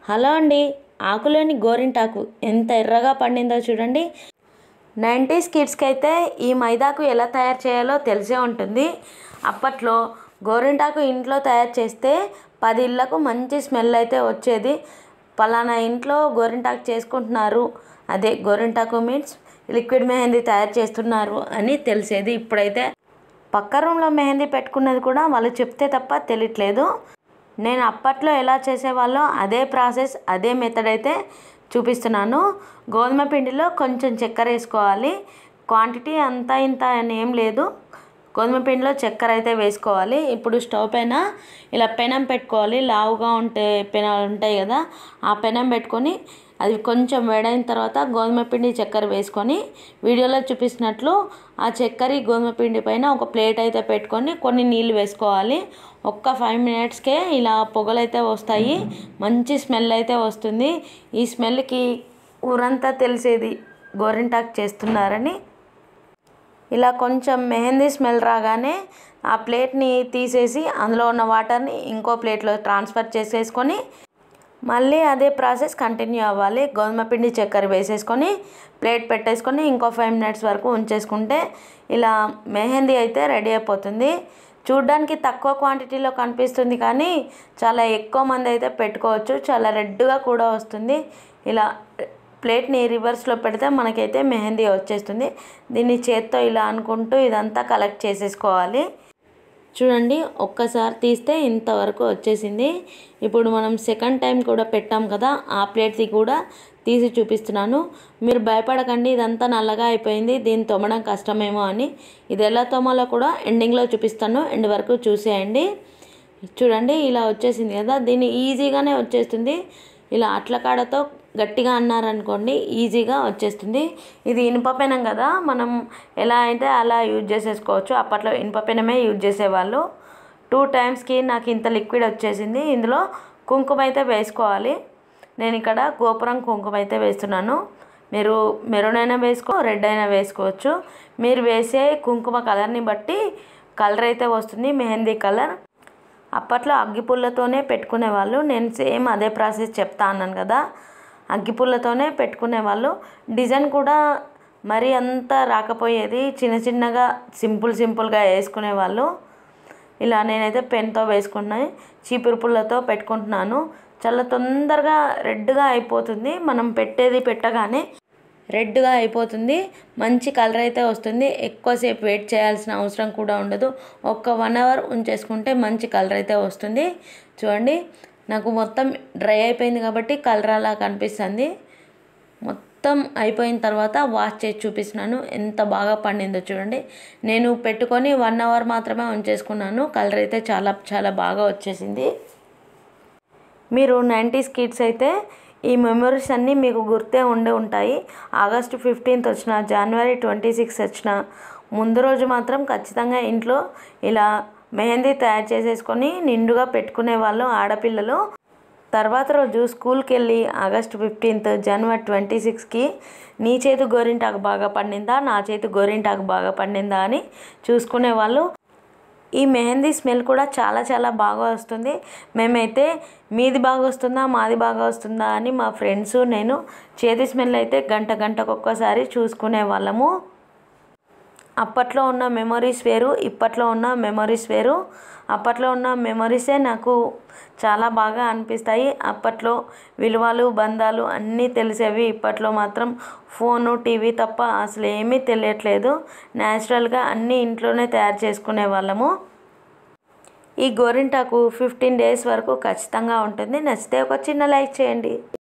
Hello అండి, ఆకులోని గోరింటాకు ఎంత ఎర్రగా పండిందో చూడండి. 90s కిడ్స్కి అయితే ఈ మైదాకు ఎలా తయారు చేయాలో తెలిసే ఉంటుంది. అప్పట్లో గోరింటాకు ఇంట్లో తయారు చేస్తే 10 ఇళ్లకు మంచి స్మెల్ అయితే వచ్చేది. పలానా ఇంట్లో గోరింటాకు చేసుకుంటున్నారు, అదే గోరింటాకు మీన్స్ లిక్విడ్ మెహందీ తయారు చేస్తున్నారు అని తెలిసేది. ఇప్పుడైతే పక్క రూమ్లో మెహందీ పెట్టుకున్నది కూడా వాళ్ళు చెప్తే తప్ప తెలియట్లేదు. నేను అప్పట్లో ఎలా చేసేవాళ్ళో అదే ప్రాసెస్, అదే మెథడ్ అయితే చూపిస్తున్నాను. గోధుమ పిండిలో కొంచెం చక్కెర వేసుకోవాలి. క్వాంటిటీ అంతా ఇంత అని ఏం లేదు. గోధుమ పిండిలో చక్కెర అయితే వేసుకోవాలి. ఇప్పుడు స్టవ్ పైన ఇలా పెనం పెట్టుకోవాలి. లావుగా ఉంటే పెనాలు ఉంటాయి కదా, ఆ పెనం పెట్టుకొని అది కొంచెం వేడైన తర్వాత గోధుమ పిండి చక్కెర వేసుకొని వీడియోలో చూపిస్తున్నట్లు ఆ చక్కెర గోధుమ పిండి పైన ఒక ప్లేట్ అయితే పెట్టుకొని కొన్ని నీళ్ళు వేసుకోవాలి. ఒక్క 5 మినిట్స్కే ఇలా పొగలైతే వస్తాయి, మంచి స్మెల్ అయితే వస్తుంది. ఈ స్మెల్కి ఊరంతా తెలిసేది గోరింటాకు చేస్తున్నారని. ఇలా కొంచెం మెహందీ స్మెల్ రాగానే ఆ ప్లేట్ని తీసేసి అందులో ఉన్న వాటర్ని ఇంకో ప్లేట్లో ట్రాన్స్ఫర్ చేసేసుకొని మళ్ళీ అదే ప్రాసెస్ కంటిన్యూ అవ్వాలి. గోధుమ పిండి చక్కెర వేసేసుకొని ప్లేట్ పెట్టేసుకొని ఇంకో 5 మినిట్స్ వరకు ఉంచేసుకుంటే ఇలా మెహందీ అయితే రెడీ అయిపోతుంది. చూడ్డానికి తక్కువ క్వాంటిటీలో కనిపిస్తుంది కానీ చాలా ఎక్కువ మంది అయితే పెట్టుకోవచ్చు. చాలా రెడ్గా కూడా వస్తుంది. ఇలా ప్లేట్ని రివర్స్లో పెడితే మనకైతే మెహందీ వచ్చేస్తుంది. దీన్ని చేత్తో ఇలా అనుకుంటూ ఇదంతా కలెక్ట్ చేసేసుకోవాలి. చూడండి, ఒక్కసారి తీస్తే ఇంతవరకు వచ్చేసింది. ఇప్పుడు మనం సెకండ్ టైం కూడా పెట్టాం కదా, ఆ ప్లేట్ది కూడా తీసి చూపిస్తున్నాను. మీరు భయపడకండి, ఇదంతా నల్లగా అయిపోయింది, దీన్ని తోమడం కష్టమేమో అని. ఇది ఎలా తోమాలో కూడా ఎండింగ్లో చూపిస్తాను, ఎండ్ వరకు చూసేయండి. చూడండి, ఇలా వచ్చేసింది కదా, దీన్ని ఈజీగానే వచ్చేస్తుంది. ఇలా అట్ల కాడతో గట్టిగా అన్నారనుకోండి ఈజీగా వచ్చేస్తుంది. ఇది ఇనుప పెనం కదా, మనం ఎలా అయితే అలా యూజ్ చేసేసుకోవచ్చు. అప్పట్లో ఇనుప పెనమే యూజ్ చేసేవాళ్ళు. 2 టైమ్స్కి నాకు ఇంత లిక్విడ్ వచ్చేసింది. ఇందులో కుంకుమ అయితే వేసుకోవాలి. నేను ఇక్కడ గోపురం కుంకుమ అయితే వేస్తున్నాను. మీరు మెరూన్ అయినా రెడ్ అయినా వేసుకోవచ్చు. మీరు వేసే కుంకుమ కలర్ని బట్టి కలర్ అయితే వస్తుంది, మెహందీ కలర్. అప్పట్లో అగ్గిపుల్లతోనే పెట్టుకునేవాళ్ళు. నేను సేమ్ అదే ప్రాసెస్ చెప్తా అన్నాను కదా, అగ్గిపుల్లతోనే పెట్టుకునేవాళ్ళు. డిజైన్ కూడా మరీ అంత రాకపోయేది, చిన్న చిన్నగా సింపుల్గా వేసుకునేవాళ్ళు. ఇలా నేనైతే పెన్తో వేసుకున్నాను, చీపురు పుల్లతో పెట్టుకుంటున్నాను. చాలా తొందరగా రెడ్గా అయిపోతుంది. మనం పెట్టగానే రెడ్గా అయిపోతుంది, మంచి కలర్ అయితే వస్తుంది. ఎక్కువసేపు వెయిట్ చేయాల్సిన అవసరం కూడా ఉండదు. ఒక్క 1 అవర్ ఉంచేసుకుంటే మంచి కలర్ అయితే వస్తుంది. చూడండి, నాకు మొత్తం డ్రై అయిపోయింది కాబట్టి కలర్ అలా కనిపిస్తుంది. మొత్తం అయిపోయిన తర్వాత వాష్ చేసి చూపిస్తున్నాను ఎంత బాగా పండిందో చూడండి. నేను పెట్టుకొని 1 అవర్ మాత్రమే ఉంచేసుకున్నాను. కలర్ అయితే చాలా చాలా బాగా వచ్చేసింది. మీరు 90s కిడ్స్ అయితే ఈ మెమరీస్ అన్నీ మీకు గుర్తే ఉంటాయి. ఆగస్టు 15th వచ్చినా, జనవరి 26 వచ్చినా ముందు రోజు మాత్రం ఖచ్చితంగా ఇంట్లో ఇలా మెహందీ తయారు చేసేసుకొని నిండుగా పెట్టుకునే వాళ్ళు ఆడపిల్లలు. తర్వాత రోజు స్కూల్కి వెళ్ళి ఆగస్టు 15th, జనవరి 26కి నీ చేతి గోరింటాకు బాగా పండిందా, నా చేతి గోరింటాకు బాగా పండిందా అని చూసుకునేవాళ్ళు. ఈ మెహందీ స్మెల్ కూడా చాలా చాలా బాగా వస్తుంది. మేమైతే మీది బాగా వస్తుందా, మాది బాగా వస్తుందా అని మా ఫ్రెండ్స్ నేను చేతి స్మెల్ అయితే గంటకు ఒక్కసారి చూసుకునే వాళ్ళము. అప్పట్లో ఉన్న మెమరీస్ వేరు, ఇప్పట్లో ఉన్న మెమరీస్ వేరు. అప్పట్లో ఉన్న మెమరీసే నాకు చాలా బాగా అనిపిస్తాయి. అప్పట్లో విలువలు, బంధాలు అన్నీ తెలిసేవి. ఇప్పట్లో మాత్రం ఫోను, టీవీ తప్ప అసలు ఏమీ తెలియట్లేదు. న్యాచురల్గా అన్నీ ఇంట్లోనే తయారు చేసుకునే వాళ్ళము. ఈ గోరింటాకు 15 days వరకు ఖచ్చితంగా ఉంటుంది. నచ్చితే ఒక చిన్న లైక్ చేయండి.